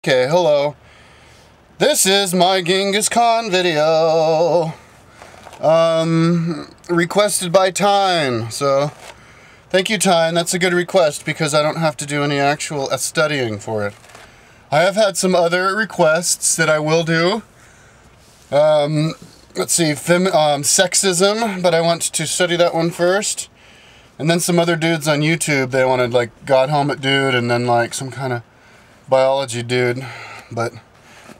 Okay, hello. This is my Ghengis Khan video. Requested by Tyne. So, thank you, Tyne. That's a good request because I don't have to do any actual studying for it. I have had some other requests that I will do. Let's see, sexism, but I want to study that one first. And then some other dudes on YouTube, they wanted like God Helmet Dude and then like some kind of biology dude, but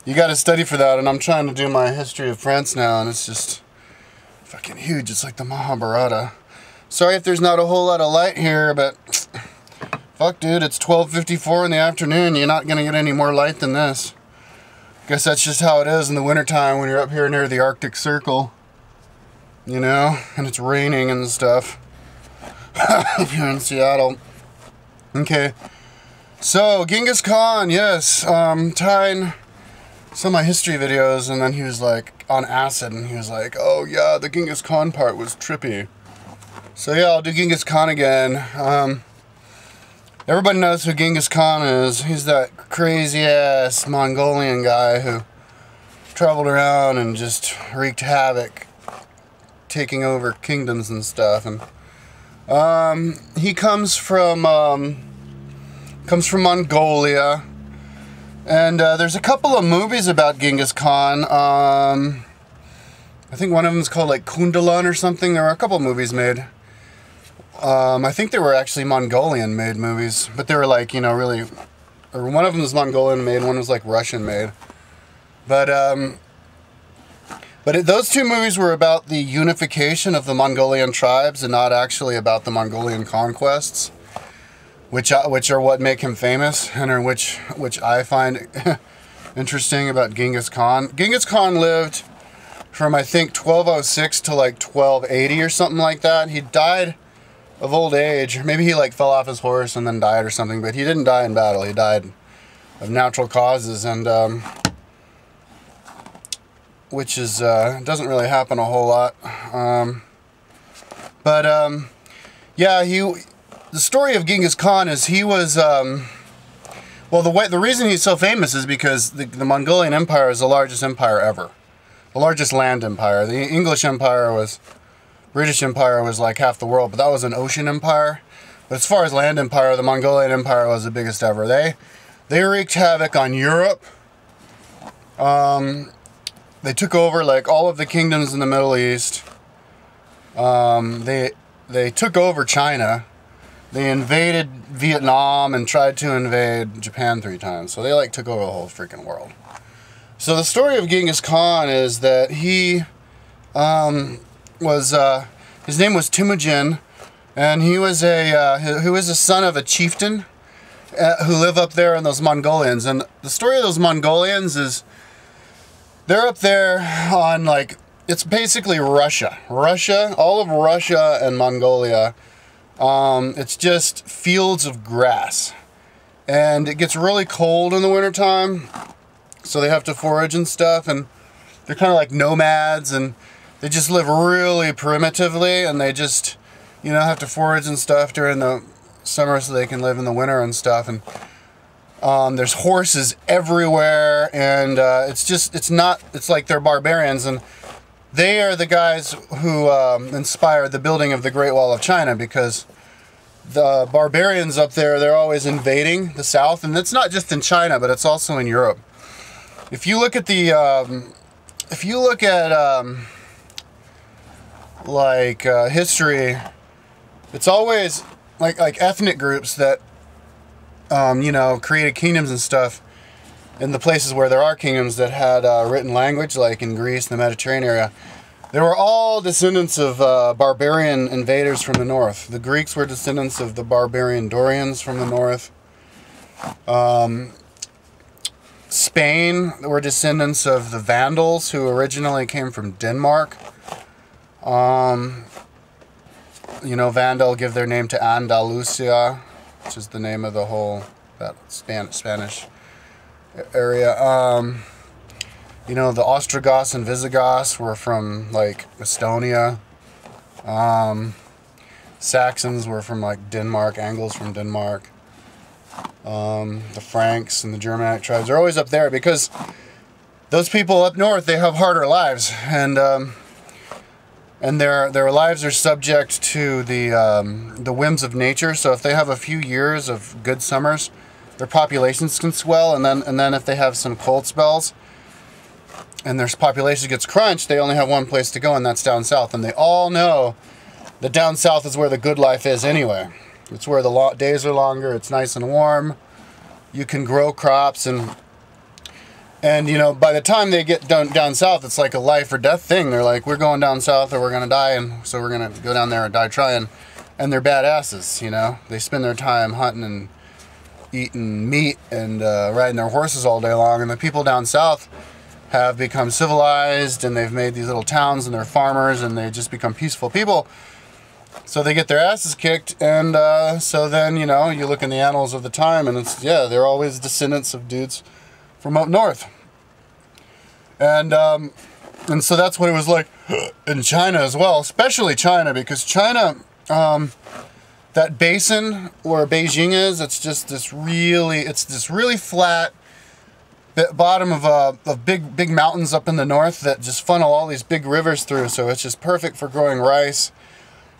you gotta study for that, and I'm trying to do my history of France now, and it's just fucking huge. It's like the Mahabharata. Sorry if there's not a whole lot of light here, but fuck dude, it's 12:54 in the afternoon. You're not gonna get any more light than this. Guess that's just how it is in the wintertime when you're up here near the Arctic Circle, you know, and it's raining and stuff. If you're in Seattle. Okay. So, Ghengis Khan, yes, Tyne saw my history videos, and then he was like, on acid, and he was like, oh yeah, the Ghengis Khan part was trippy. So yeah, I'll do Ghengis Khan again. Everybody knows who Ghengis Khan is. He's that crazy-ass Mongolian guy who traveled around and just wreaked havoc, taking over kingdoms and stuff, and he comes from Mongolia, and there's a couple of movies about Ghengis Khan. I think one of them is called like Kundalan or something. There were a couple of movies made. I think they were actually Mongolian made movies, but they were like, you know, really, or one of them was Mongolian made, one was like Russian made. But those two movies were about the unification of the Mongolian tribes and not actually about the Mongolian conquests. Which are what make him famous, and which I find interesting about Ghengis Khan. Ghengis Khan lived from, I think, 1206 to like 1280 or something like that. He died of old age. Maybe he like fell off his horse and then died or something, but he didn't die in battle. He died of natural causes, and which is doesn't really happen a whole lot. Yeah, the story of Ghengis Khan is he was, well, the reason he's so famous is because the Mongolian Empire is the largest empire ever. The largest land empire. The British Empire was like half the world, but that was an ocean empire. But as far as land empire, the Mongolian Empire was the biggest ever. They wreaked havoc on Europe. They took over like all of the kingdoms in the Middle East. They took over China. They invaded Vietnam and tried to invade Japan 3 times. So they like took over the whole freaking world. So the story of Ghengis Khan is that he his name was Temujin, and he was a son of a chieftain who lived up there in those Mongolians. And the story of those Mongolians is they're up there on like, it's basically Russia. All of Russia and Mongolia. It's just fields of grass, and it gets really cold in the wintertime, so they have to forage and stuff, and they're kind of like nomads, and they just live really primitively, and they just, you know, have to forage and stuff during the summer so they can live in the winter and stuff, and there's horses everywhere, and it's like they're barbarians, and they are the guys who inspired the building of the Great Wall of China, because the barbarians up there, they're always invading the south, and it's not just in China, but it's also in Europe. If you look at history, it's always like ethnic groups that you know, created kingdoms and stuff in the places where there are kingdoms that had written language, like in Greece and the Mediterranean area. They were all descendants of barbarian invaders from the north. The Greeks were descendants of the barbarian Dorians from the north. Spain were descendants of the Vandals, who originally came from Denmark. You know, Vandal give their name to Andalusia, which is the name of the whole Spanish area. You know, the Ostrogoths and Visigoths were from like Estonia. Saxons were from like Denmark. Angles from Denmark. the Franks and the Germanic tribes. They're always up there because those people up north, they have harder lives, and their lives are subject to the whims of nature. So if they have a few years of good summers, their populations can swell, and then if they have some cold spells and their population gets crunched, they only have one place to go, and that's down south. And they all know that down south is where the good life is anyway. It's where the days are longer, it's nice and warm, you can grow crops, and you know, by the time they get down south, it's like a life or death thing. They're like, we're going down south or we're going to die, and so we're going to go down there and die trying. And they're badasses, you know. They spend their time hunting and eating meat and riding their horses all day long. And the people down south have become civilized, and they've made these little towns, and they're farmers, and they just become peaceful people. So they get their asses kicked, and so then, you know, you look in the annals of the time, and it's, yeah, they're always descendants of dudes from up north. And so that's what it was like in China as well, especially China, because China, that basin where Beijing is, it's just this really flat bottom of big mountains up in the north that just funnel all these big rivers through, so it's just perfect for growing rice.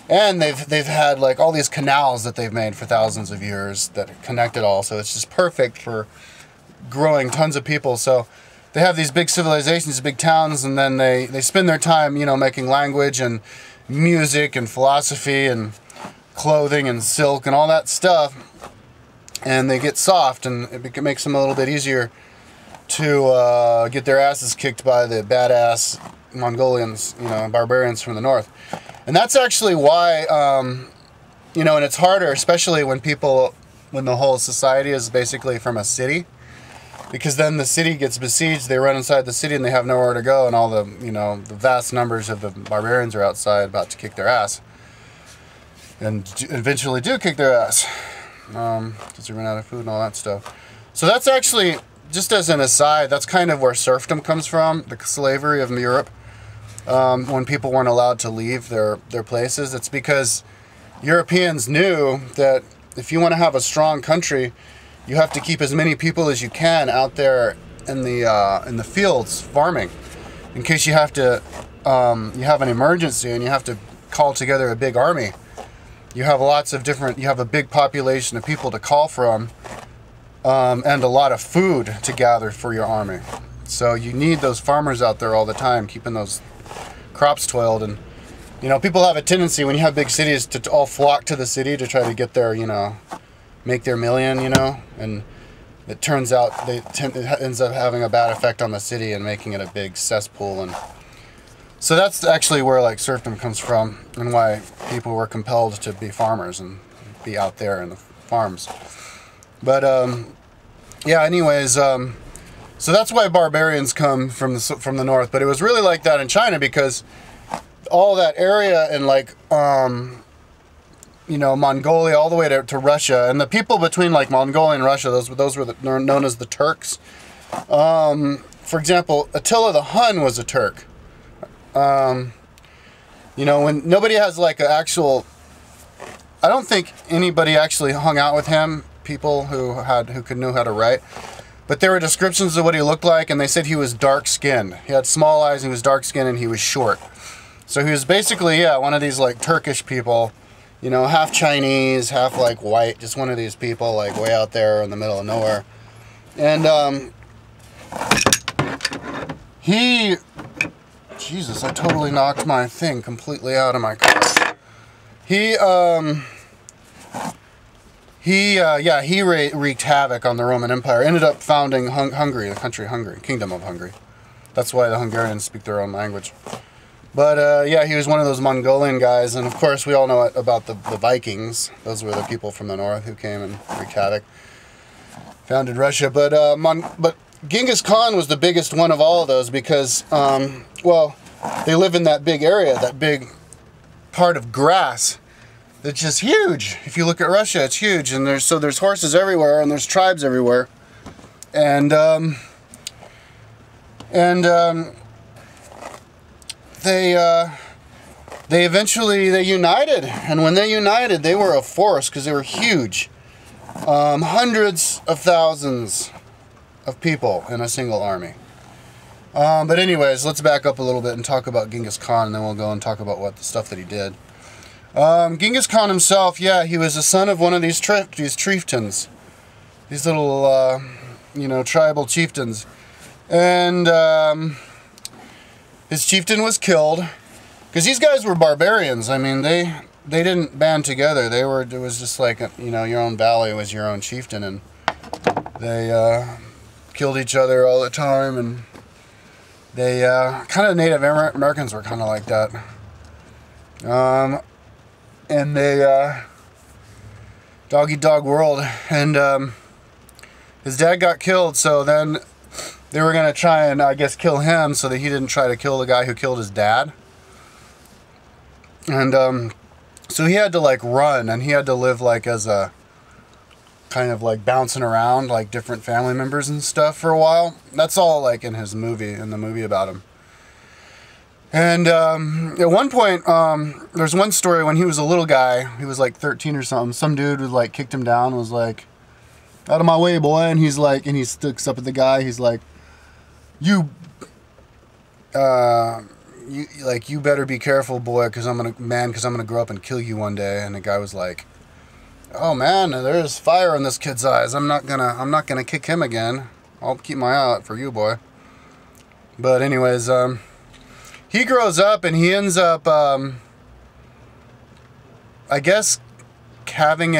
And they've had like all these canals that they've made for thousands of years that connect it all, so it's just perfect for growing tons of people. So they have these big civilizations, big towns, and then they spend their time, you know, making language and music and philosophy and clothing and silk and all that stuff, and they get soft, and it makes them a little bit easier to get their asses kicked by the badass Mongolians, you know, barbarians from the north. And that's actually why, you know, and it's harder, especially when the whole society is basically from a city, because then the city gets besieged, they run inside the city and they have nowhere to go, and all the, you know, the vast numbers of the barbarians are outside about to kick their ass, and eventually do kick their ass, because they run out of food and all that stuff. So that's actually, just as an aside, that's kind of where serfdom comes from, the slavery of Europe. When people weren't allowed to leave their places, it's because Europeans knew that if you want to have a strong country, you have to keep as many people as you can out there in the fields farming, in case you have to you have an emergency and you have to call together a big army. You have you have a big population of people to call from, and a lot of food to gather for your army. So you need those farmers out there all the time, keeping those crops toiled. And, you know, people have a tendency when you have big cities to all flock to the city to try to get their, you know, make their million, you know, and it turns out it ends up having a bad effect on the city and making it a big cesspool. And so that's actually where like serfdom comes from, and why people were compelled to be farmers and be out there in the farms. But yeah, anyways, so that's why barbarians come from the north. But it was really like that in China, because all that area and like you know, Mongolia all the way to Russia, and the people between like Mongolia and Russia, those were known as the Turks. For example, Attila the Hun was a Turk. You know, when nobody has like an actual, I don't think anybody actually hung out with him, people who knew how to write. But there were descriptions of what he looked like, and they said he was dark-skinned. He had small eyes, he was dark-skinned, and he was short. So he was basically, yeah, one of these like Turkish people, you know, half Chinese, half like white, just one of these people like way out there in the middle of nowhere. And Jesus, I totally knocked my thing completely out of my car. He wreaked havoc on the Roman Empire. Ended up founding Hungary, the country Hungary, Kingdom of Hungary. That's why the Hungarians speak their own language. But yeah, he was one of those Mongolian guys, and of course we all know about the Vikings. Those were the people from the north who came and wreaked havoc, founded Russia. But Ghengis Khan was the biggest one of all of those because, well, they live in that big area, that big part of grass. It's just huge. If you look at Russia, it's huge, and there's horses everywhere, and there's tribes everywhere, and they eventually united, and when they united, they were a force because they were huge. hundreds of thousands of people in a single army. But anyways, let's back up a little bit and talk about Genghis Khan, and then we'll go and talk about what the stuff that he did. Genghis Khan himself, yeah, he was the son of one of these chieftains. These little, you know, tribal chieftains. And his chieftain was killed. Because these guys were barbarians. I mean, they didn't band together. It was just like, you know, your own valley was your own chieftain. And they killed each other all the time. And they, kind of Native Americans were kind of like that. And they, dog-eat-dog world. And his dad got killed, so then they were going to try and, I guess, kill him so that he didn't try to kill the guy who killed his dad. And so he had to, like, run, and he had to live, like, as a kind of, like, bouncing around, like, different family members and stuff for a while. That's all, like, in the movie about him. And at one point, there's one story when he was a little guy, he was like 13 or something, some dude was like kicked him down and was like, "Out of my way, boy," and he's like, and he sticks up at the guy, he's like, you better be careful, boy, because I'm gonna grow up and kill you one day. And the guy was like, "Oh man, there's fire in this kid's eyes. I'm not gonna kick him again. I'll keep my eye out for you, boy." But anyways, he grows up and he ends up, I guess, having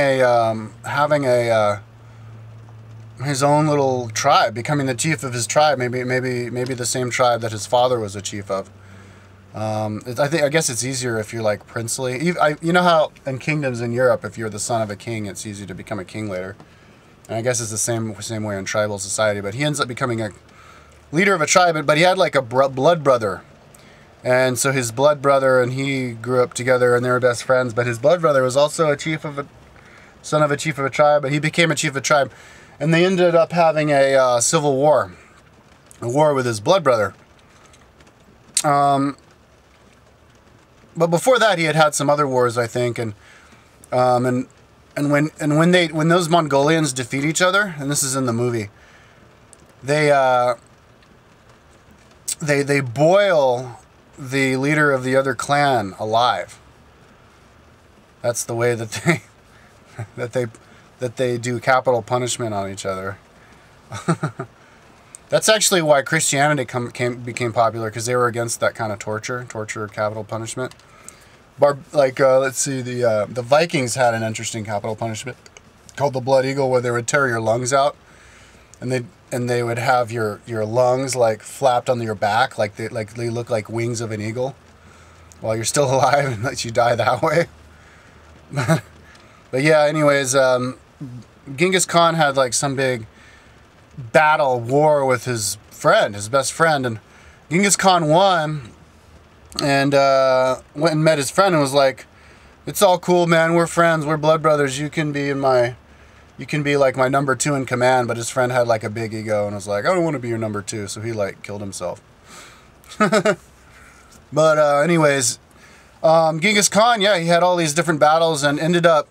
his own little tribe, becoming the chief of his tribe. Maybe the same tribe that his father was a chief of. I guess it's easier if you're like princely. You know how in kingdoms in Europe, if you're the son of a king, it's easy to become a king later. And I guess it's the same way in tribal society. But he ends up becoming a leader of a tribe. But he had like a blood brother. And so his blood brother and he grew up together and they were best friends. But his blood brother was also son of a chief of a tribe. But he became a chief of a tribe. And they ended up having a civil war. A war with his blood brother. But before that he had some other wars, I think. And when those Mongolians defeat each other, and this is in the movie, they boil the leader of the other clan alive. That's the way that they do capital punishment on each other. That's actually why Christianity became popular, because they were against that kind of torture, capital punishment. Let's see, the Vikings had an interesting capital punishment called the Blood Eagle, where they would tear your lungs out, and they would have your lungs like flapped on your back, like they look like wings of an eagle, while you're still alive, and let you die that way. But yeah, anyways, Genghis Khan had like some big war with his best friend, and Genghis Khan won, and went and met his friend and was like, "It's all cool, man. We're friends. We're blood brothers. You can be like my number 2 in command." But his friend had like a big ego and was like, "I don't want to be your number 2," so he like killed himself. But anyways, Genghis Khan, yeah, he had all these different battles and ended up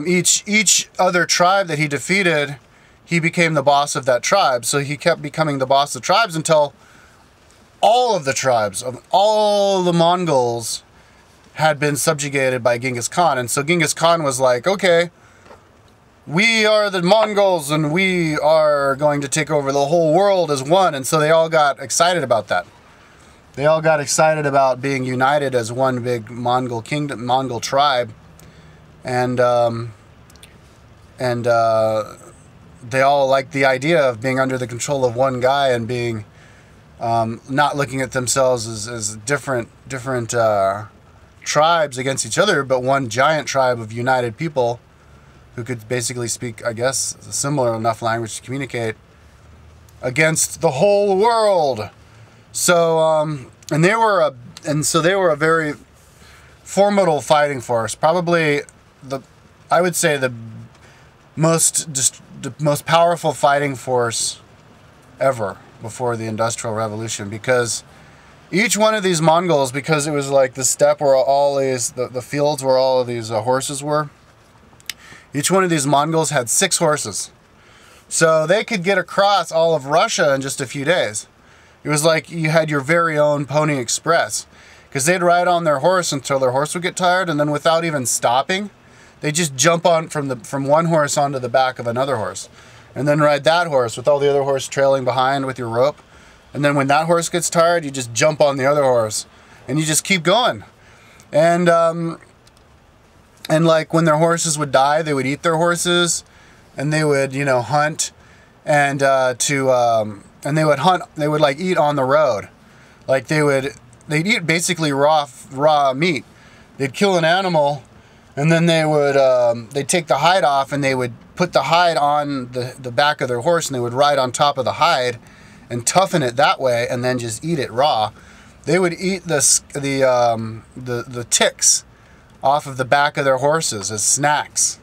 each other tribe that he defeated, he became the boss of that tribe. So he kept becoming the boss of tribes until all of the tribes of all the Mongols had been subjugated by Genghis Khan. And so Genghis Khan was like, "Okay, we are the Mongols and we are going to take over the whole world as one." And so they all got excited about that. They all got excited about being united as one big Mongol kingdom, Mongol tribe. And they all liked the idea of being under the control of one guy and being not looking at themselves as different tribes against each other, but one giant tribe of united people who could basically speak, I guess, a similar enough language to communicate against the whole world. So they were a very formidable fighting force. Probably I would say the most powerful fighting force ever before the Industrial Revolution, because each one of these Mongols, because it was like the steppe where all these, the fields where all of these horses were, Each one of these Mongols had 6 horses. So they could get across all of Russia in just a few days. It was like you had your very own Pony Express. Because they'd ride on their horse until their horse would get tired, and then without even stopping, they just jump on from one horse onto the back of another horse. And then ride that horse with all the other horse trailing behind with your rope. And then when that horse gets tired, you just jump on the other horse. And you just keep going. And like when their horses would die, they would eat their horses. And they would, you know, hunt. And and they would hunt, they would like eat on the road. Like they'd eat basically raw meat. They'd kill an animal. And then they would, they'd take the hide off and they would put the hide on the back of their horse and they would ride on top of the hide and toughen it that way and then just eat it raw. They would eat the ticks off of the back of their horses as snacks.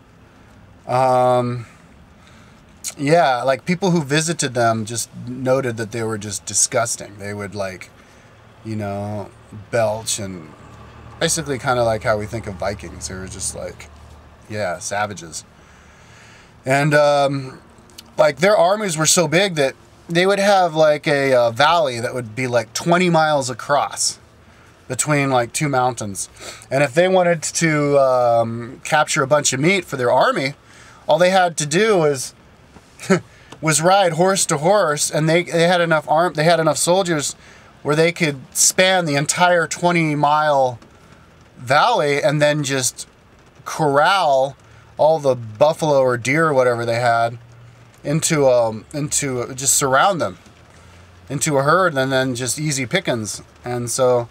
Yeah, like people who visited them just noted that they were just disgusting. They would like, you know, belch and basically kind of like how we think of Vikings. They were just like, yeah, savages. And like their armies were so big that they would have like a valley that would be like 20 miles across between like 2 mountains. And if they wanted to capture a bunch of meat for their army, all they had to do was ride horse to horse, and they had enough soldiers where they could span the entire 20-mile valley and then just corral all the buffalo or deer or whatever they had into just surround them into a herd, and then just easy pickings. And so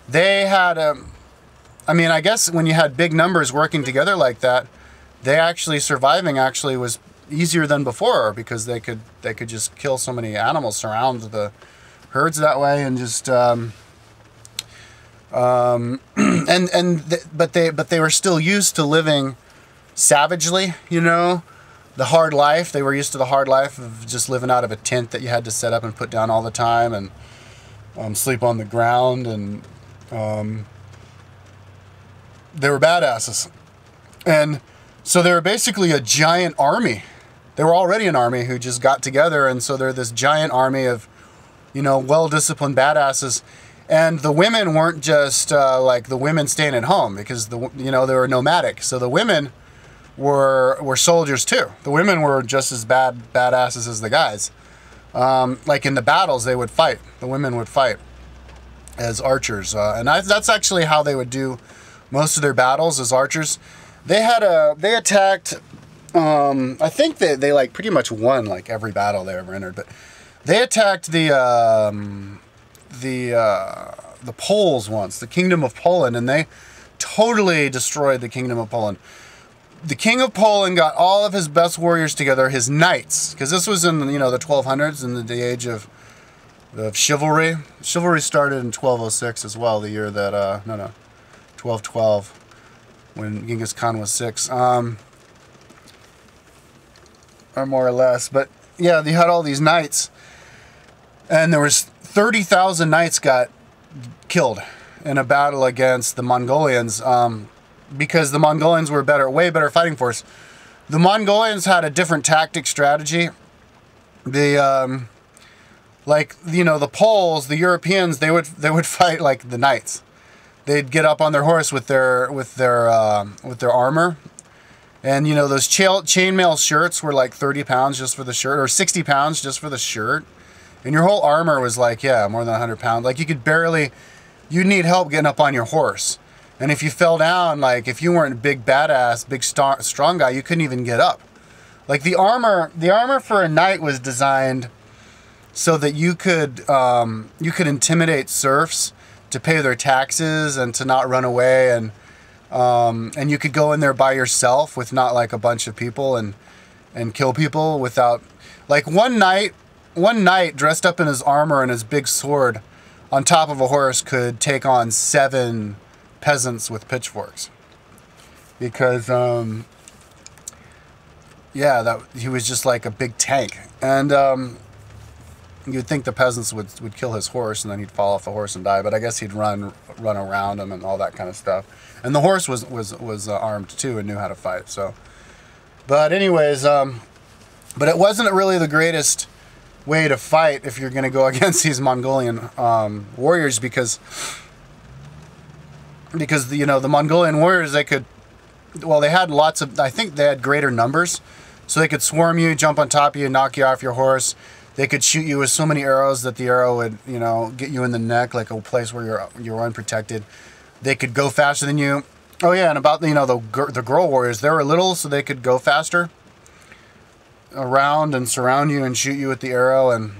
they had I mean, I guess when you had big numbers working together like that, surviving was easier than before, because they could just kill so many animals, surround the herds that way, and just but they were still used to living savagely, you know, the hard life. They were used to the hard life of just living out of a tent that you had to set up and put down all the time, and sleep on the ground, and they were badasses. And so they were basically a giant army. They were already an army who just got together, and so they're this giant army of, you know, well-disciplined badasses. And the women weren't just like the women staying at home, because they were nomadic. So the women were soldiers too. The women were just as badasses as the guys. Like in the battles, they would fight. The women would fight as archers, and that's actually how they would do most of their battles, as archers. They attacked. I think they like pretty much won like every battle they ever entered, but they attacked the Poles once, the Kingdom of Poland, and they totally destroyed the Kingdom of Poland. The King of Poland got all of his best warriors together, his knights, because this was in, you know, the 1200s, in the age of chivalry. Chivalry started in 1206 as well, the year that 1212, when Ghengis Khan was 6, or more or less. But yeah, they had all these knights, and there was 30,000 knights got killed in a battle against the Mongolians, because the Mongolians were way better fighting force. The Mongolians had a different tactic strategy. They like, you know, the Poles, the Europeans, they would fight like the knights. They'd get up on their horse with their armor, and you know, those chainmail shirts were like 30 pounds just for the shirt, or 60 pounds just for the shirt, and your whole armor was like, yeah, more than 100 pounds. Like you'd need help getting up on your horse, and if you fell down, like if you weren't a big badass, strong guy, you couldn't even get up. Like the armor for a knight was designed so that you could intimidate serfs to pay their taxes and to not run away, and you could go in there by yourself with not like a bunch of people and kill people without, like one knight dressed up in his armor and his big sword on top of a horse could take on 7 peasants with pitchforks, because yeah, he was just like a big tank. And you'd think the peasants would kill his horse, and then he'd fall off the horse and die, but I guess he'd run around him and all that kind of stuff. And the horse was armed too and knew how to fight. So But anyways, but it wasn't really the greatest way to fight if you're going to go against these Mongolian warriors, because you know, the Mongolian warriors, they could, well, they had lots of, I think they had greater numbers, so they could swarm you, jump on top of you, knock you off your horse. They could shoot you with so many arrows that the arrow would, you know, get you in the neck, like a place where you're unprotected. They could go faster than you. Oh yeah, and about, you know, the girl warriors, they were little, so they could go faster around and surround you and shoot you with the arrow. And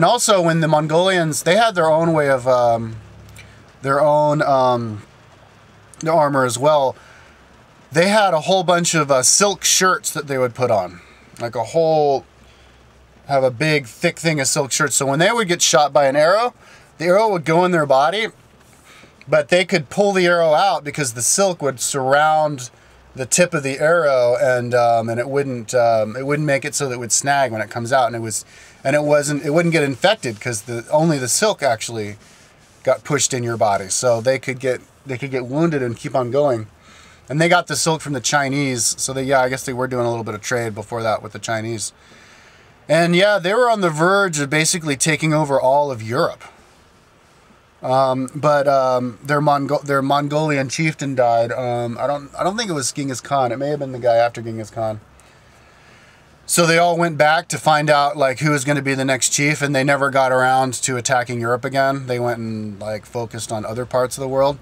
also when the Mongolians, they had their own way of their armor as well. They had a whole bunch of silk shirts that they would put on, like have a big thick thing of silk shirts. So when they would get shot by an arrow, the arrow would go in their body, but they could pull the arrow out because the silk would surround the tip of the arrow, and it wouldn't make it so that it would snag when it comes out, and it wouldn't get infected because only the silk actually got pushed in your body, so they could get wounded and keep on going. And they got the silk from the Chinese, so I guess they were doing a little bit of trade before that with the Chinese. And yeah, they were on the verge of basically taking over all of Europe. But their Mongolian chieftain died. I don't think it was Genghis Khan. It may have been the guy after Genghis Khan. So they all went back to find out like who was going to be the next chief, and they never got around to attacking Europe again. They went and like focused on other parts of the world.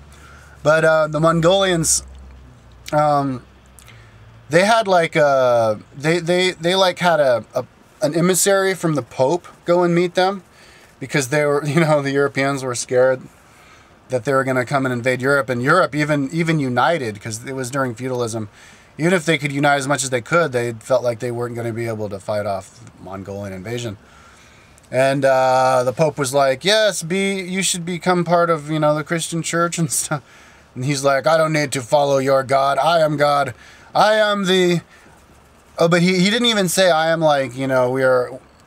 But the Mongolians, they had like they like had an emissary from the Pope go and meet them, because they were, you know, the Europeans were scared that they were going to come and invade Europe. And Europe, even united, because it was during feudalism, even if they could unite as much as they could, they felt like they weren't going to be able to fight off the Mongolian invasion. And the Pope was like, yes, you should become part of, you know, the Christian church and stuff. And he's like, I don't need to follow your God. I am God. I am the... Oh, but he didn't even say I am, like, you know,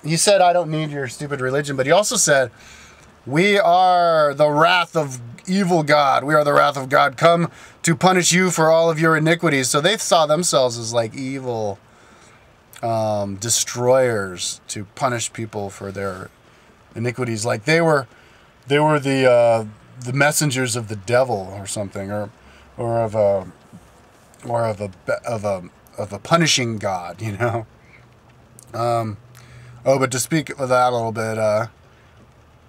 he said I don't need your stupid religion, but he also said, we are the wrath of evil God. We are the wrath of God, come to punish you for all of your iniquities. So they saw themselves as like evil destroyers to punish people for their iniquities. Like they were the messengers of the devil or something, or of a punishing God, you know. Oh, but to speak of that a little bit,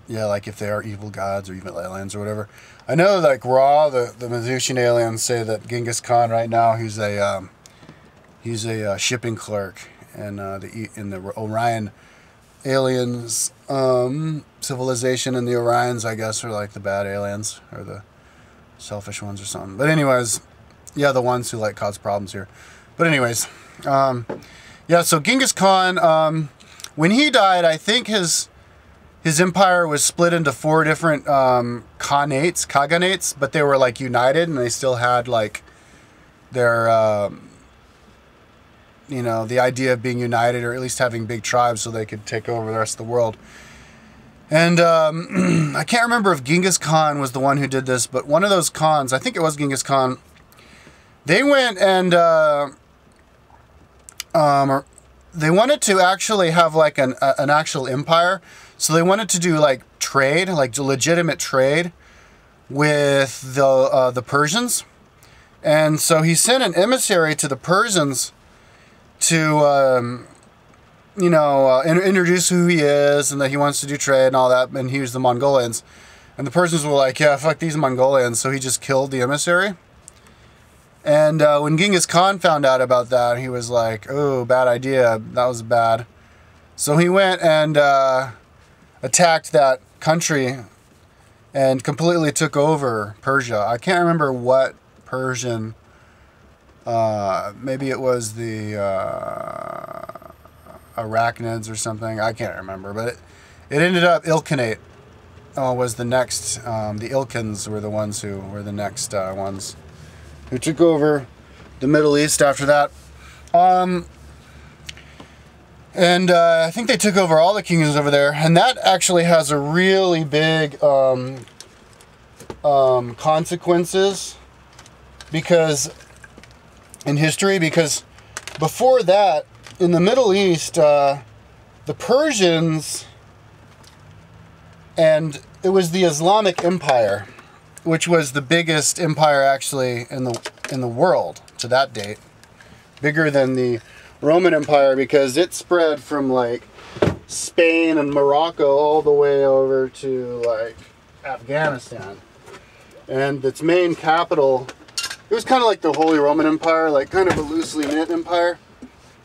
yeah, like if they are evil gods or evil aliens or whatever. I know, like Ra, the Mazutian aliens, say that Genghis Khan right now, he's a shipping clerk, and in the Orion aliens civilization, and the Orions, I guess, are like the bad aliens or the selfish ones or something. But anyways, yeah, the ones who like cause problems here. But anyways, yeah. So Genghis Khan, when he died, I think his empire was split into 4 different khanates, but they were like united, and they still had like their, you know, the idea of being united, or at least having big tribes so they could take over the rest of the world. And I can't remember if Genghis Khan was the one who did this, but one of those Khans, I think it was Genghis Khan, they went and they wanted to actually have like an actual empire. So they wanted to do like trade, like legitimate trade with the Persians. And so he sent an emissary to the Persians to, you know, introduce who he is and that he wants to do trade and all that. And he was the Mongolians. And the Persians were like, yeah, fuck these Mongolians. So he just killed the emissary. And when Genghis Khan found out about that, he was like, oh, bad idea. That was bad. So he went and attacked that country and completely took over Persia. I can't remember what Persian, maybe it was the Arachnids or something. I can't remember, but it ended up Ilkhanate was the next. The Ilkhans were the ones who were the next ones who took over the Middle East after that. And I think they took over all the kingdoms over there. And that actually has a really big consequences in history, because before that, in the Middle East, the Persians, and it was the Islamic Empire, which was the biggest empire actually in the world to that date, bigger than the Roman Empire, because it spread from like Spain and Morocco all the way over to like Afghanistan. And its main capital, it was kind of like the Holy Roman Empire, like kind of a loosely knit empire,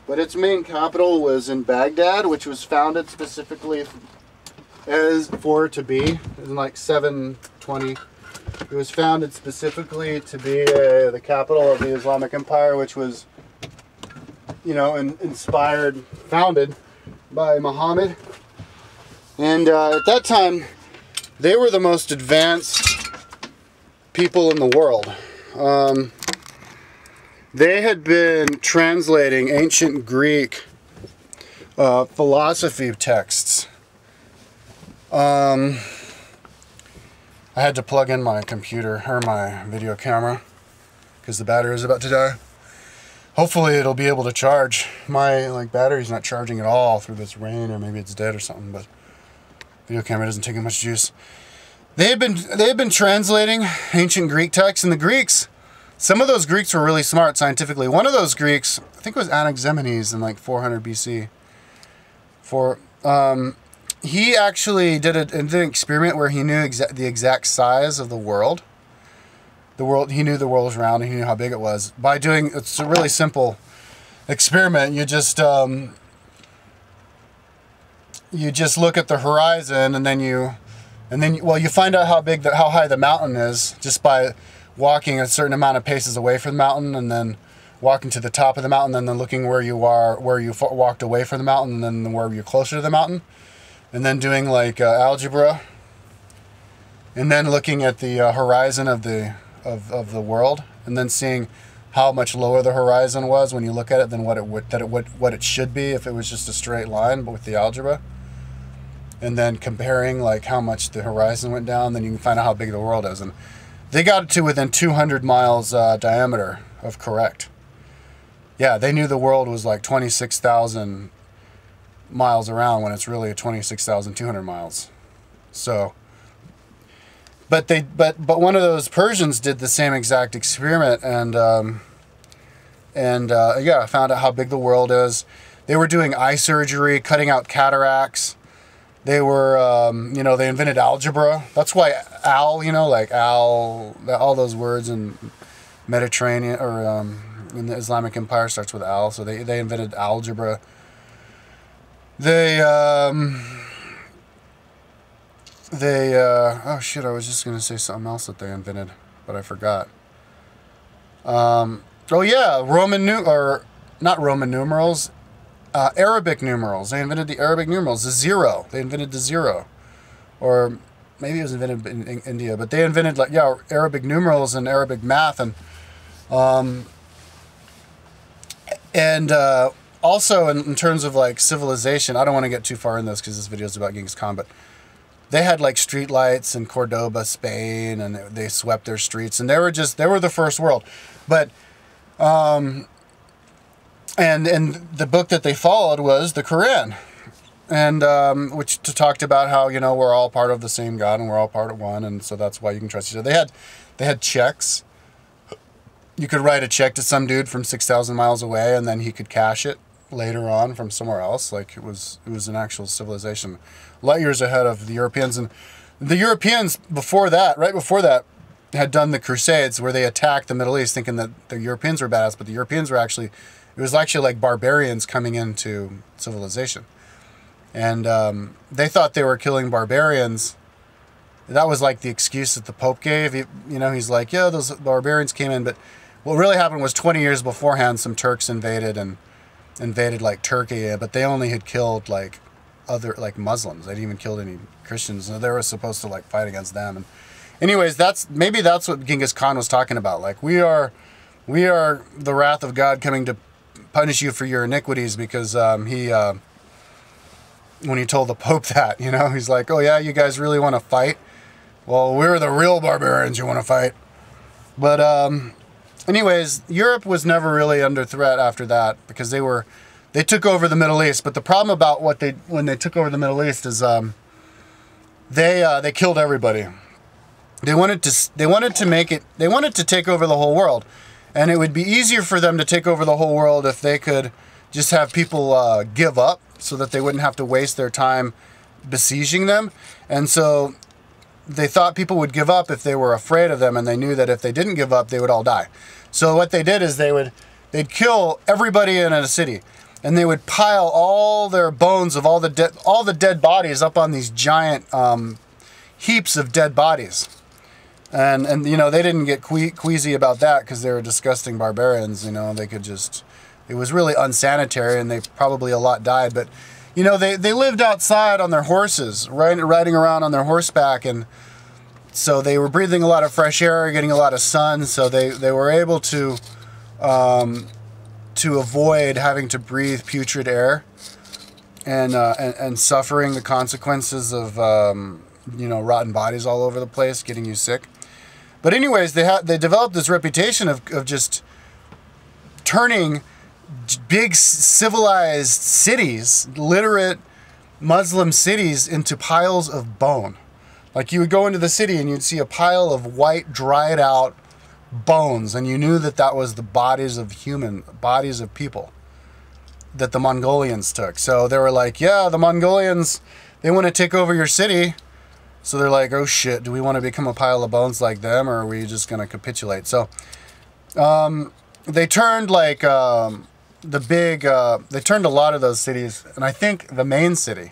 but its main capital was in Baghdad, which was founded specifically to be in like 720. It was founded specifically to be the capital of the Islamic Empire, which was, you know, founded by Muhammad. And at that time, they were the most advanced people in the world. They had been translating ancient Greek philosophy texts. I had to plug in my computer, or my video camera, because the battery was about to die. Hopefully it'll be able to charge. My battery's not charging at all through this rain, or maybe it's dead or something, but video camera doesn't take much juice. They had been translating ancient Greek texts, and the Greeks, some of those Greeks were really smart scientifically. One of those Greeks, I think it was Anaximenes in like 400 BC. He actually did an experiment where he knew the exact size of the world. He knew the world was round, and he knew how big it was. By doing, it's a really simple experiment. You just look at the horizon, and then you find out how high the mountain is just by walking a certain amount of paces away from the mountain, and then walking to the top of the mountain, and then looking where you walked away from the mountain, and then where you're closer to the mountain. And then doing like algebra, and then looking at the horizon of the world, and then seeing how much lower the horizon was when you look at it than what it should be if it was just a straight line, but with the algebra. And then comparing like how much the horizon went down, then you can find out how big the world is. And they got it to within 200 miles diameter of correct. Yeah, they knew the world was like 26,000 miles around when it's really 26,200 miles. So, but one of those Persians did the same exact experiment, and yeah, found out how big the world is. They were doing eye surgery, cutting out cataracts. They were, they invented algebra. That's why all those words in Mediterranean or in the Islamic Empire starts with al. So they invented algebra. Oh shit, I was just going to say something else that they invented, but I forgot. Oh yeah, not Roman numerals, Arabic numerals. They invented the Arabic numerals, the zero. They invented the zero. Or maybe it was invented in India, but they invented Arabic numerals and Arabic math, and also, in terms of like civilization, I don't want to get too far in this because this video is about Ghengis Khan, but they had like street lights in Cordoba, Spain, and they swept their streets, and they were the first world. But and the book that they followed was the Quran, and which talked about how we're all part of the same God and we're all part of one, and so that's why you can trust each other. They had checks. You could write a check to some dude from 6,000 miles away, and then he could cash it later on from somewhere else. Like it was an actual civilization, light years ahead of the Europeans. And the Europeans right before that, had done the Crusades, where they attacked the Middle East, thinking that the Europeans were badass, but the Europeans were it was actually like barbarians coming into civilization, and they thought they were killing barbarians. That was like the excuse that the Pope gave. He's like, yeah, those barbarians came in, but what really happened was 20 years beforehand, some Turks invaded like Turkey, but they only had killed like other Muslims. They didn't even kill any Christians. So they were supposed to like fight against them. And anyways, maybe that's what Genghis Khan was talking about. Like we are the wrath of God coming to punish you for your iniquities, because when he told the Pope that, he's like, oh yeah, you guys really want to fight? Well, we're the real barbarians you want to fight. But anyways, Europe was never really under threat after that because they took over the Middle East. But the problem about when they took over the Middle East is they killed everybody. They wanted to take over the whole world, and it would be easier for them to take over the whole world if they could just have people give up, so that they wouldn't have to waste their time besieging them. And so they thought people would give up if they were afraid of them, and they knew that if they didn't give up, they would all die. So what they did is they'd kill everybody in a city, and they would pile all their bones of all the dead bodies up on these giant heaps of dead bodies. And you know, they didn't get queasy about that because they were disgusting barbarians. You know, they could just, it was really unsanitary, and they probably a lot died. But you know, they lived outside on their horses, riding around on their horseback, and so they were breathing a lot of fresh air, getting a lot of sun. So they were able to avoid having to breathe putrid air and suffering the consequences of you know, rotten bodies all over the place, getting you sick. But anyways, they developed this reputation of just turning big civilized cities, literate Muslim cities, into piles of bone. Like, you would go into the city and you'd see a pile of white, dried out bones, and you knew that that was the bodies of people that the Mongolians took. So they were like, yeah, the Mongolians, they want to take over your city. So they're like, oh shit, do we want to become a pile of bones like them, or are we just going to capitulate? So they turned like they turned a lot of those cities, and I think the main city,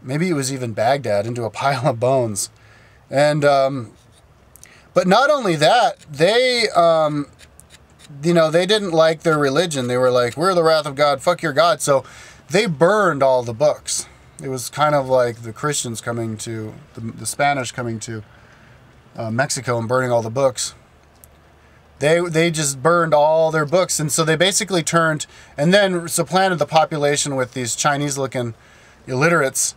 maybe it was even Baghdad, into a pile of bones. And but not only that, they you know, they didn't like their religion. They were like, we're the wrath of God, fuck your God. So they burned all the books. It was kind of like the Christians coming to, the Spanish coming to Mexico and burning all the books. They just burned all their books. And so they basically turned, and then supplanted the population with these Chinese-looking illiterates.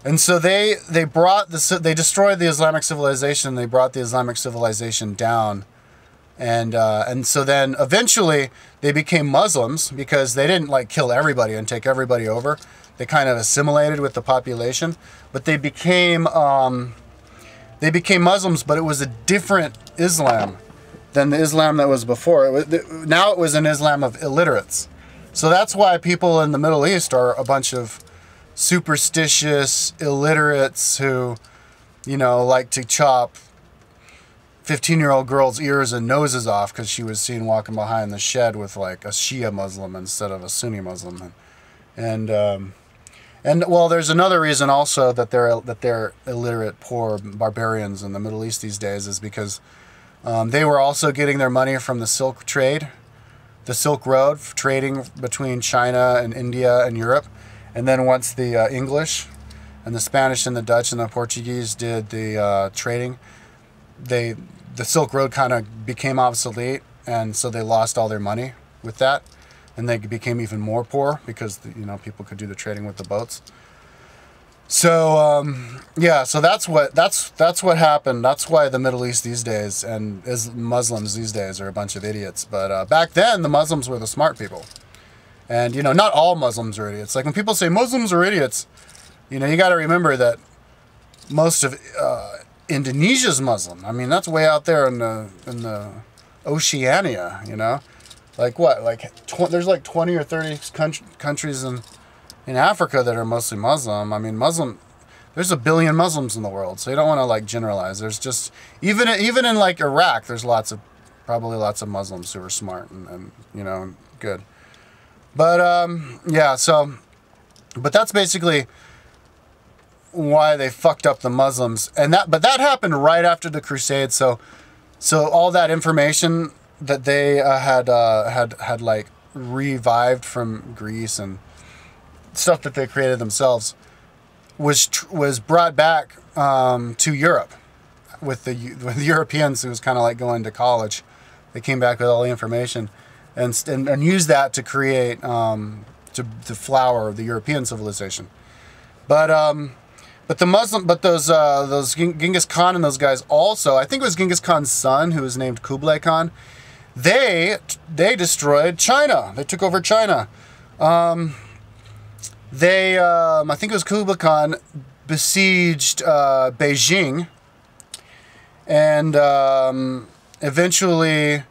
And so they destroyed the Islamic civilization. They brought the Islamic civilization down. And so then eventually they became Muslims, because they didn't like kill everybody and take everybody over. They kind of assimilated with the population, but they became Muslims, but it was a different Islam than the Islam that was before. Now it was an Islam of illiterates. So that's why people in the Middle East are a bunch of superstitious illiterates who, you know, like to chop 15-year-old girls' ears and noses off because she was seen walking behind the shed with like a Shia Muslim instead of a Sunni Muslim. And well, there's another reason also that they're illiterate, poor barbarians in the Middle East these days, is because they were also getting their money from the Silk trade, the Silk Road, trading between China and India and Europe. And then once the English and the Spanish and the Dutch and the Portuguese did the trading, the Silk Road kind of became obsolete, and so they lost all their money with that. And they became even more poor because, you know, people could do the trading with the boats. So yeah, so that's what happened. That's why the Middle East these days and Muslims these days are a bunch of idiots. But back then, the Muslims were the smart people. And you know, not all Muslims are idiots. Like when people say Muslims are idiots, you know, you got to remember that most of Indonesia's Muslim. I mean, that's way out there in the Oceania, you know. Like what? Like there's like 20 or 30 countries in Africa that are mostly Muslim. I mean, there's 1 billion Muslims in the world, so you don't want to like generalize. There's just even in like Iraq, there's probably lots of Muslims who are smart and you know, good. But yeah, but that's basically why they fucked up the Muslims, but that happened right after the Crusades. So all that information that they had like revived from Greece and stuff that they created themselves was brought back to Europe with the Europeans. Who was kind of like going to college. They came back with all the information and used that to create to flower the European civilization. But those Genghis Khan and those guys also, I think it was Genghis Khan's son who was named Kublai Khan. they destroyed China. They took over China. I think it was Kublai Khan besieged Beijing, and eventually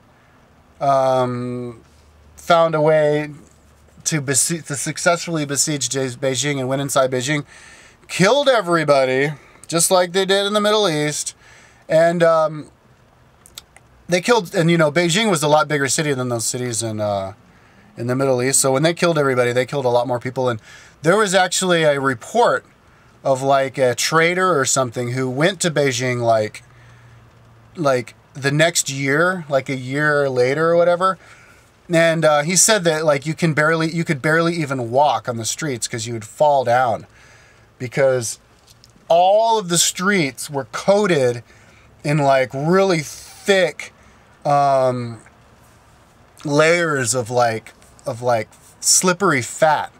found a way to successfully besiege Beijing, and went inside Beijing, killed everybody, just like they did in the Middle East. And they killed, and Beijing was a lot bigger city than those cities in the Middle East. So when they killed everybody, they killed a lot more people. And there was actually a report of like a trader or something who went to Beijing like the next year, like a year later or whatever. And he said that like you could barely even walk on the streets because you would fall down, because all of the streets were coated in like really thick layers of like slippery fat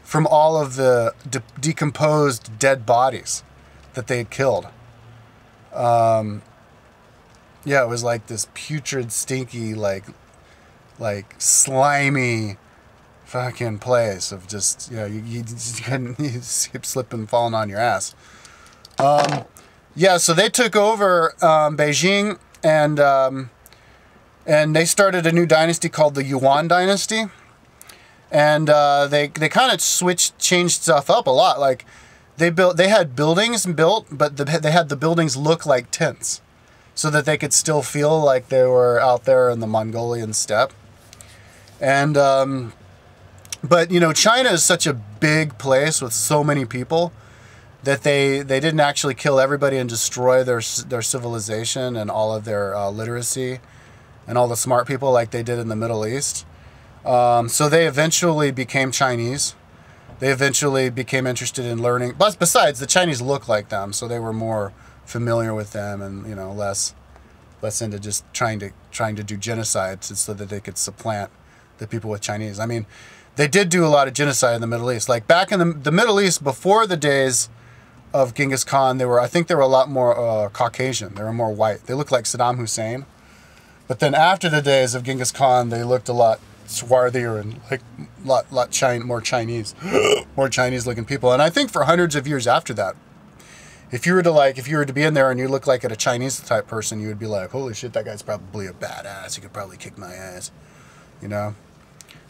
from all of the decomposed dead bodies that they had killed. Yeah, it was like this putrid, stinky, like slimy fucking place of just, you just couldn't, you keep slipping, falling on your ass. Yeah, so they took over Beijing, and they started a new dynasty called the Yuan dynasty. And they kind of changed stuff up a lot. Like they had buildings built, but they had the buildings look like tents, so that they could still feel like they were out there in the Mongolian steppe. And but China is such a big place with so many people that they didn't actually kill everybody and destroy their civilization and all of their literacy and all the smart people like they did in the Middle East. So they eventually became Chinese. They eventually became interested in learning. But besides, the Chinese look like them, so they were more familiar with them, and less into just trying to do genocide so that they could supplant the people with Chinese. I mean, they did do a lot of genocide in the Middle East. Like back in the Middle East before the days of Genghis Khan, I think they were a lot more Caucasian. They were more white. They looked like Saddam Hussein. But then after the days of Genghis Khan, they looked a lot swarthier and like more Chinese, more Chinese-looking people. And I think for hundreds of years after that, if you were to be in there and you look like a Chinese type person, you would be like, holy shit, that guy's probably a badass. He could probably kick my ass,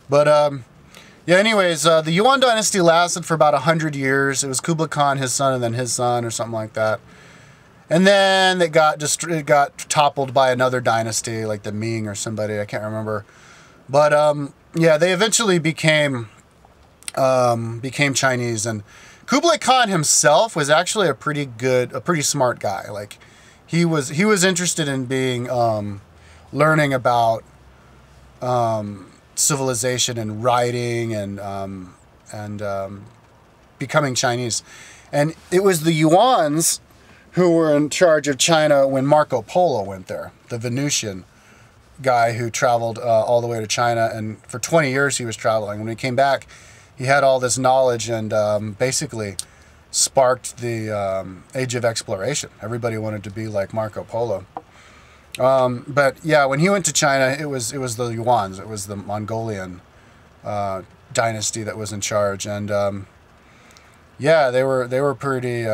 But yeah. Anyways, the Yuan dynasty lasted for about 100 years. It was Kublai Khan, his son, and then his son, or something like that. And then it got toppled by another dynasty, like the Ming or somebody. I can't remember. But yeah, they eventually became Chinese. And Kublai Khan himself was actually a pretty smart guy. Like he was interested in being learning about civilization and writing and becoming Chinese. And it was the Yuans who were in charge of China when Marco Polo went there, the Venusian guy who traveled all the way to China, and for 20 years he was traveling. When he came back, he had all this knowledge and basically sparked the age of exploration. Everybody wanted to be like Marco Polo. But yeah, when he went to China, it was the Yuans. It was the Mongolian dynasty that was in charge, and yeah, they were pretty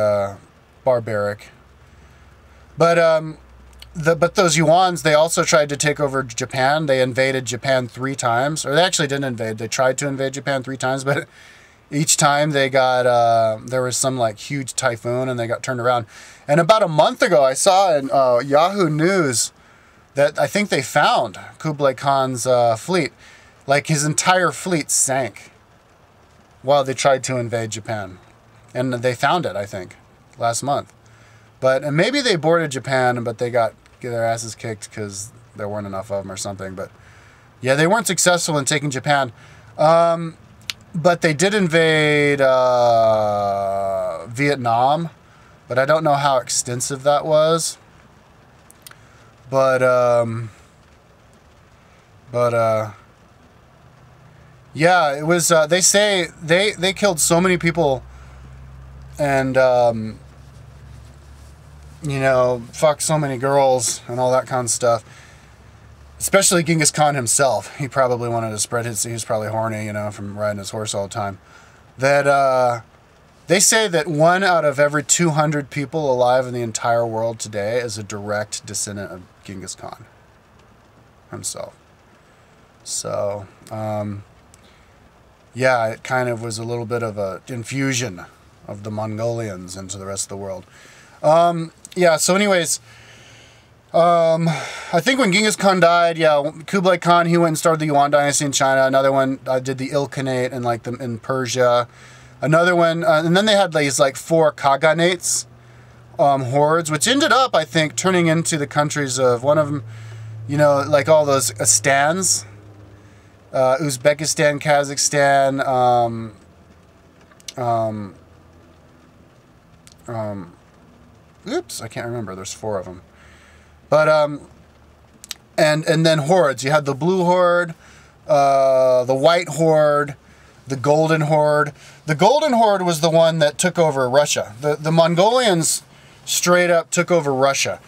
barbaric. But those Yuans, they also tried to take over Japan. They invaded Japan 3 times, or they actually didn't invade. They tried to invade Japan 3 times, but each time they got there was some like huge typhoon and they got turned around. And about a month ago, I saw in Yahoo News that I think they found Kublai Khan's fleet. Like his entire fleet sank while they tried to invade Japan, and they found it, I think, last month. But and maybe they boarded Japan, but they got their asses kicked because there weren't enough of them or something. But yeah, they weren't successful in taking Japan. But they did invade Vietnam, but I don't know how extensive that was. But yeah, it was. They say they killed so many people, and fucked so many girls and all that kind of stuff. especially Genghis Khan himself. He probably wanted to spread his, he was probably horny, you know, from riding his horse all the time. That they say that 1 out of every 200 people alive in the entire world today is a direct descendant of Genghis Khan himself. So, yeah, it kind of was a little bit of a infusion of the Mongolians into the rest of the world. Yeah, so anyways, I think when Genghis Khan died, yeah, Kublai Khan, he went and started the Yuan dynasty in China. Another one did the Ilkhanate and like in Persia. Another one, and then they had these like 4 Khaganates, hordes, which ended up, I think, turning into the countries of one of them, you know, like all those Stans, Uzbekistan, Kazakhstan, oops, I can't remember. There's 4 of them. But, and then hordes. You had the Blue Horde, the White Horde, the Golden Horde. The Golden Horde was the one that took over Russia. The Mongolians straight up took over Russia.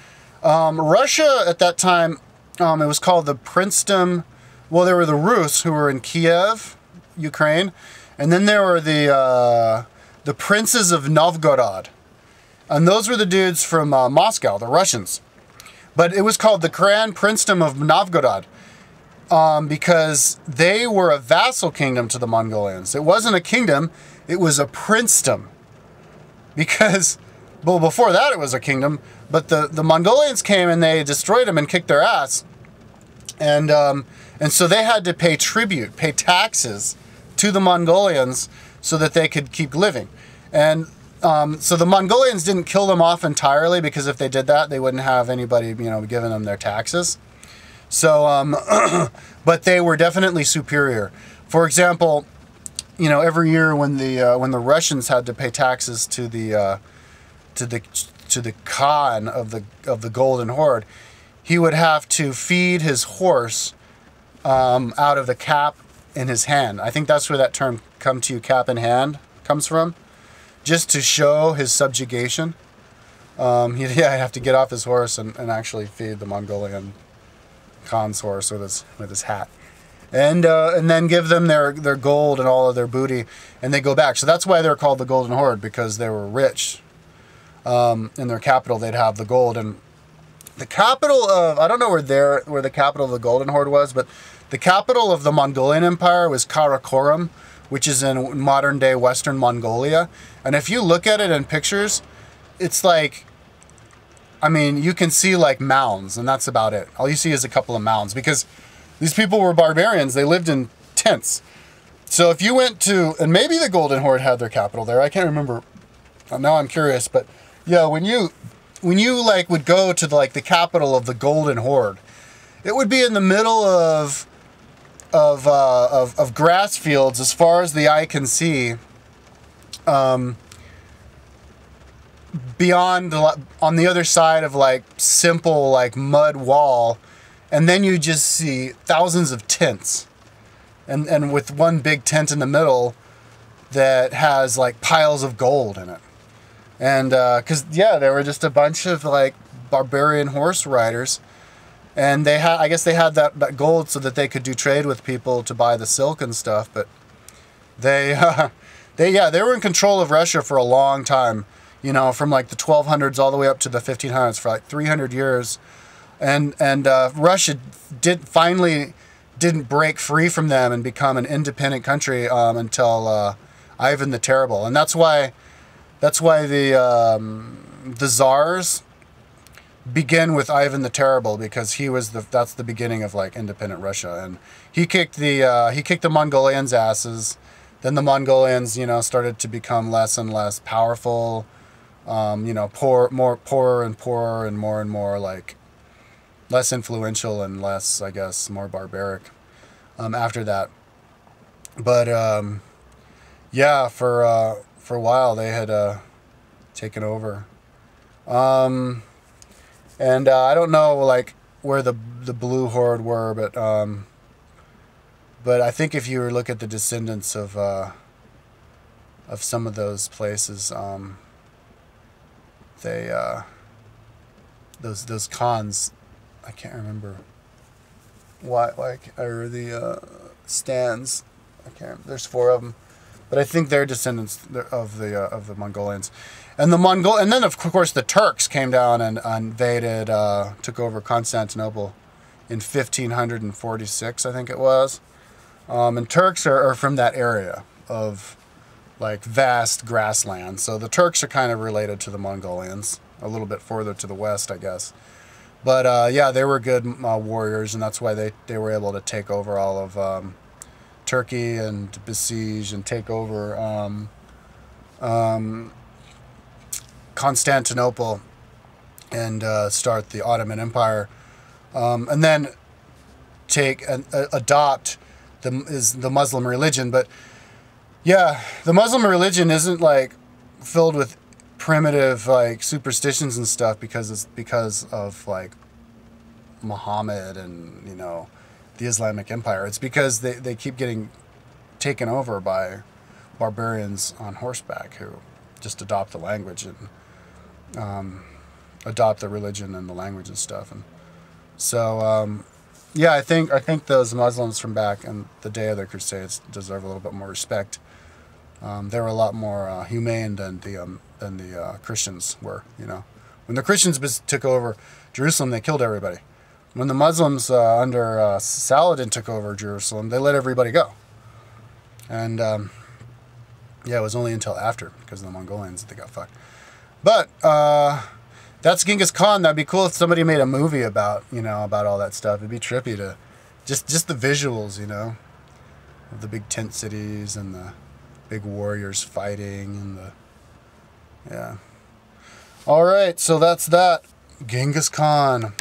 Russia at that time, it was called the Princedom. Well, there were the Rus who were in Kiev, Ukraine. And then there were the Princes of Novgorod. And those were the dudes from Moscow, the Russians. But it was called the Grand Princedom of Novgorod because they were a vassal kingdom to the Mongolians. It wasn't a kingdom, it was a princedom. Because, well, before that it was a kingdom, but the Mongolians came and they destroyed them and kicked their ass. And so they had to pay tribute, pay taxes to the Mongolians so that they could keep living. And so the Mongolians didn't kill them off entirely, because if they did that, they wouldn't have anybody, you know, giving them their taxes. So, but they were definitely superior. For example, you know, every year when the Russians had to pay taxes to the Khan of the Golden Horde, he would have to feed his horse out of the cap in his hand. I think that's where that term "come to you cap in hand" comes from. Just to show his subjugation. He'd have to get off his horse and actually feed the Mongolian Khan's horse with his hat. And then give them their gold and all of their booty, and they go back. So that's why they're called the Golden Horde, because they were rich. In their capital, they'd have the gold. And the capital of, I don't know where the capital of the Golden Horde was, but the capital of the Mongolian Empire was Karakorum, which is in modern-day Western Mongolia. And if you look at it in pictures, it's like, I mean, you can see like mounds, and that's about it. All you see is a couple of mounds, because these people were barbarians. They lived in tents. So if you went to, and maybe the Golden Horde had their capital there, I can't remember. Now I'm curious, but yeah, when you like would go to the capital of the Golden Horde, it would be in the middle of grass fields as far as the eye can see, beyond, on the other side of like simple like mud wall, and then you just see thousands of tents, and with one big tent in the middle that has like piles of gold in it. And because yeah, there were just a bunch of like barbarian horse riders. And they had, I guess they had that gold so that they could do trade with people to buy the silk and stuff. But they were in control of Russia for a long time. You know, from like the 1200s all the way up to the 1500s, for like 300 years. And Russia didn't break free from them and become an independent country until Ivan the Terrible. And that's why the czars begin with Ivan the Terrible, because that's the beginning of like independent Russia, and he kicked the Mongolians' asses. Then the Mongolians, you know, started to become less and less powerful, you know, poorer and poorer, and more like less influential and less, I guess, more barbaric after that. But yeah, for a while they had taken over. And I don't know like where the Blue Horde were, but I think if you look at the descendants of some of those places, those Khans, I can't remember or the stands. I can't. There's 4 of them, but I think they're descendants of the Mongolians, and and then of course the Turks came down and invaded, took over Constantinople in 1546, I think it was. And Turks are from that area of like vast grassland. So the Turks are kind of related to the Mongolians, a little bit further to the west, I guess. But yeah, they were good warriors, and that's why they were able to take over all of Turkey and besiege and take over Constantinople and start the Ottoman Empire, and then adopt the Muslim religion. But yeah, the Muslim religion isn't like filled with primitive like superstitions and stuff because of like Muhammad and, you know, the Islamic Empire. It's because they keep getting taken over by barbarians on horseback who just adopt the language and adopt the religion and the language and stuff. And so yeah, I think those Muslims from back in the day of the Crusades deserve a little bit more respect. They were a lot more humane than the Christians were. You know, when the Christians took over Jerusalem, they killed everybody. When the Muslims under Saladin took over Jerusalem, they let everybody go. And yeah, it was only until after, because of the Mongolians, that they got fucked. But that's Genghis Khan. That'd be cool if somebody made a movie about, you know, about all that stuff. It'd be trippy to just the visuals, you know, of the big tent cities and the big warriors fighting and the, yeah. All right, so that's that. Genghis Khan.